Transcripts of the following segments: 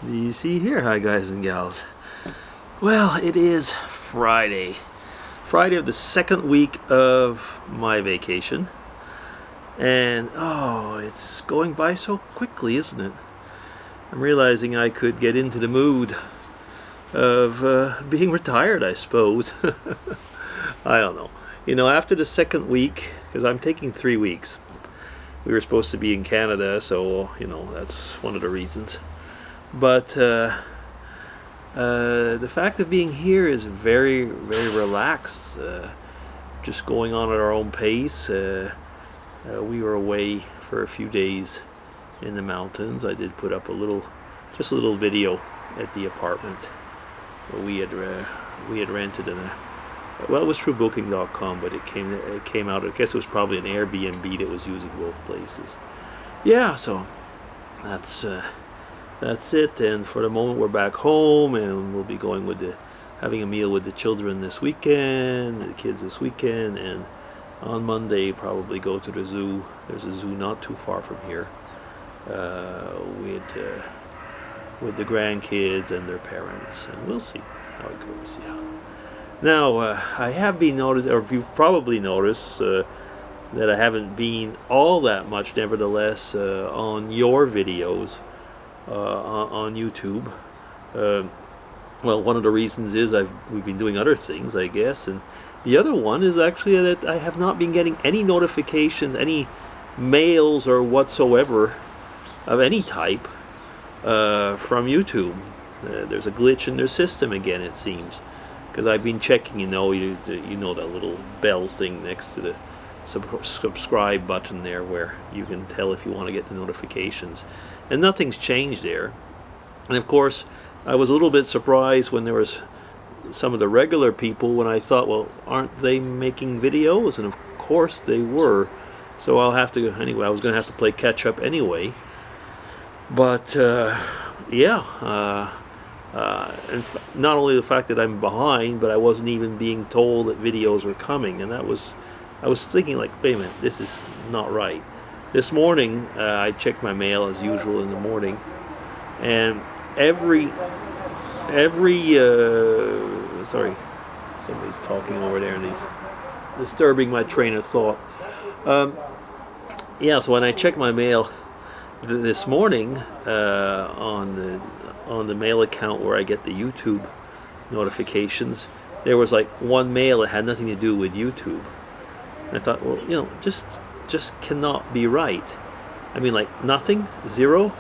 Do you see here? Hi guys and gals. Well, it is Friday. Friday of the second week of my vacation. And oh, it's going by so quickly, isn't it? I'm realizing I could get into the mood of being retired, I suppose. I don't know. You know, after the second week, because I'm taking 3 weeks. We were supposed to be in Canada, so, you know, that's one of the reasons. But the fact of being here is very, very relaxed. Just going on at our own pace. We were away for a few days in the mountains. I did put up just a little video at the apartment where we had rented well, it was through Booking.com, but it came out. I guess it was probably an Airbnb that was using both places. Yeah, so that's it. And for the moment, we're back home, and we'll be going having a meal with the children this weekend, the kids this weekend, and on Monday probably go to the zoo. There's a zoo not too far from here, with the grandkids and their parents, and we'll see how it goes. Yeah. Now, I have been noticed, or you've probably noticed, that I haven't been all that much, nevertheless, on your videos on YouTube. Well, one of the reasons is we've been doing other things, I guess, and the other one is actually that I have not been getting any notifications, any mails or whatsoever of any type from YouTube. There's a glitch in their system again, it seems. Because I've been checking, you know that little bell thing next to the subscribe button there, where you can tell if you want to get the notifications, and nothing's changed there. And of course, I was a little bit surprised when there was some of the regular people, when I thought, well, aren't they making videos? And of course they were. So I'll have to, anyway, I was going to have to play catch up anyway. But yeah. And not only the fact that I'm behind, but I wasn't even being told that videos were coming, and I was thinking, like, wait a minute, this is not right. This morning, I checked my mail as usual in the morning, and every sorry, somebody's talking over there and he's disturbing my train of thought. Yeah, so when I checked my mail this morning on the mail account where I get the YouTube notifications, there was like one mail that had nothing to do with YouTube. And I thought, well, you know, just cannot be right. I mean, like, nothing, zero.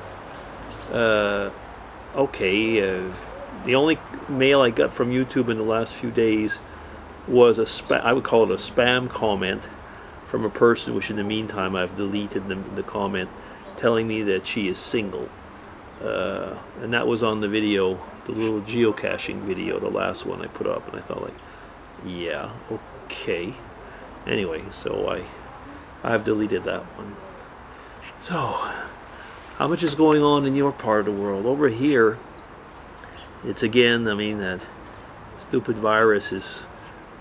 Okay, the only mail I got from YouTube in the last few days was I would call it a spam comment from a person, which in the meantime I've deleted the comment, telling me that she is single. And that was on the video, the little geocaching video, the last one I put up, and I thought, like, yeah, okay. Anyway, so I've deleted that one. So, how much is going on in your part of the world? Over here, it's again, I mean, that stupid virus is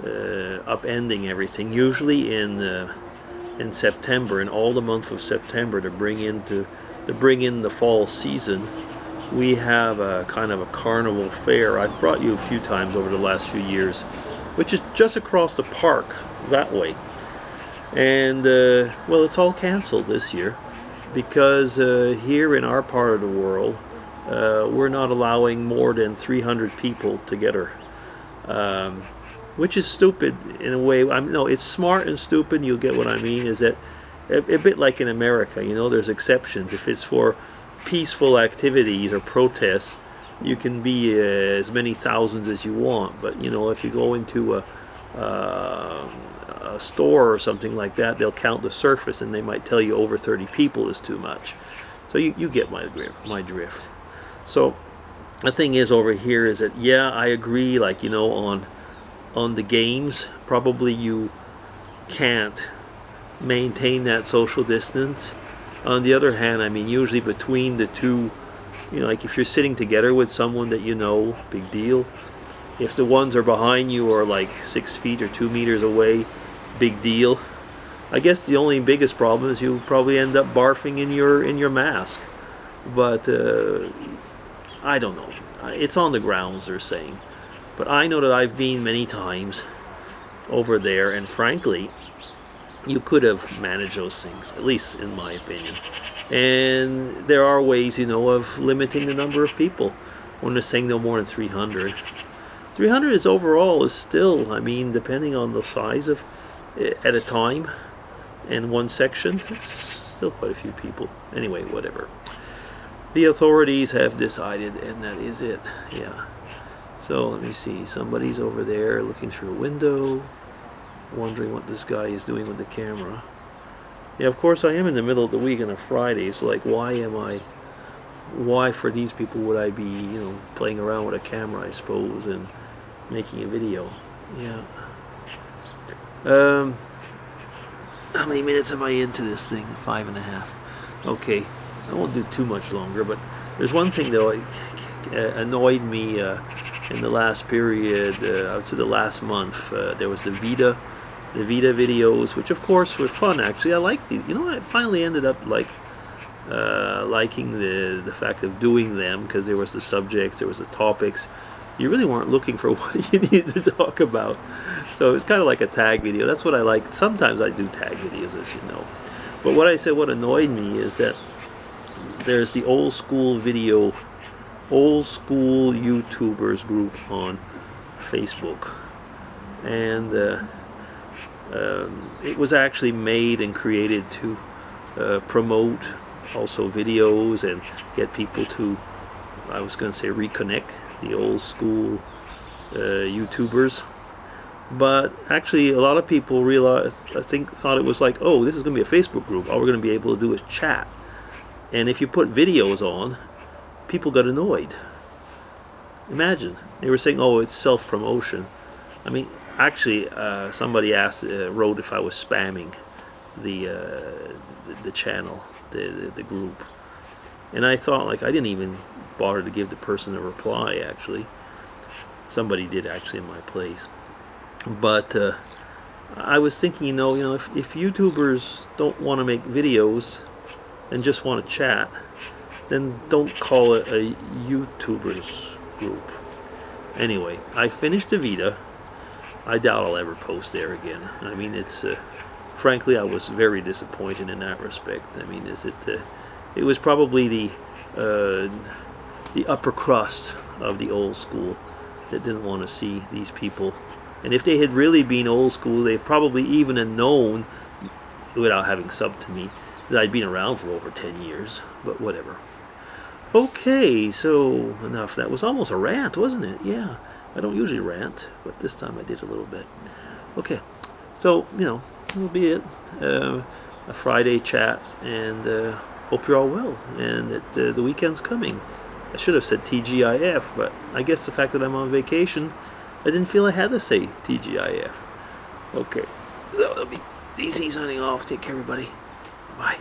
upending everything. Usually in September, in all the month of September, to bring in the fall season, we have a kind of a carnival fair. I've brought you a few times over the last few years, which is just across the park that way. And well, it's all canceled this year because here in our part of the world, we're not allowing more than 300 people together, which is stupid in a way. No, it's smart and stupid. You'll get what I mean. Is that a bit like in America, you know, there's exceptions. If it's for peaceful activities or protests, you can be as many thousands as you want. But, you know, if you go into a store or something like that, they'll count the surface and they might tell you over 30 people is too much. So you get my drift. So the thing is over here is that, yeah, I agree, like, you know, on the games, probably you can't maintain that social distance. On the other hand, I mean, usually between the two, you know, like if you're sitting together with someone that you know, big deal. If the ones are behind you are like 6 feet or 2 meters away, big deal. I guess the only biggest problem is you probably end up barfing in your mask. But I don't know. It's on the grounds, they're saying. But I know that I've been many times over there, and frankly, you could have managed those things, at least in my opinion. And there are ways, of limiting the number of people. When they're saying no more than 300. 300 is overall is still, depending on the size of at a time and one section, it's still quite a few people. Anyway, whatever. The authorities have decided, and that is it. Yeah. So let me see. Somebody's over there looking through a window, wondering what this guy is doing with the camera. Yeah, of course I am in the middle of the week on a Friday. It's like, why for these people would I be, playing around with a camera, I suppose, and making a video? Yeah. How many minutes am I into this thing? 5.5. Okay. I won't do too much longer, but there's one thing though annoyed me in the last period. I would say the last month. There was the Vita videos, which of course were fun. Actually, I liked the. I finally ended up liking the fact of doing them, because there was the subjects, there was the topics. You really weren't looking for what you needed to talk about, so it's kind of like a tag video. That's what I like. Sometimes I do tag videos, as you know. But what annoyed me is that there's the old school YouTubers group on Facebook, and it was actually made and created to promote also videos and get people to, I was going to say, reconnect the old school YouTubers. But actually a lot of people thought it was like, oh, this is going to be a Facebook group. All we're going to be able to do is chat. And if you put videos on, people got annoyed. Imagine. They were saying, oh, it's self-promotion. Actually, somebody wrote if I was spamming the channel, the group. And I thought, I didn't even bother to give the person a reply, actually. Somebody did, actually, in my place. But I was thinking, if YouTubers don't want to make videos and just want to chat, then don't call it a YouTubers group. Anyway, I finished the Vita. I doubt I'll ever post there again. It's frankly, I was very disappointed in that respect. It was probably the upper crust of the old school that didn't want to see these people. And if they had really been old school, they probably even had known, without having subbed to me, that I'd been around for over 10 years. But whatever. Okay, so enough. That was almost a rant, wasn't it? Yeah. I don't usually rant, but this time I did a little bit. Okay, so, that'll be it. A Friday chat, and hope you're all well, and that the weekend's coming. I should have said TGIF, but I guess the fact that I'm on vacation, I didn't feel I had to say TGIF. Okay, so that'll be easy signing off. Take care, everybody. Bye.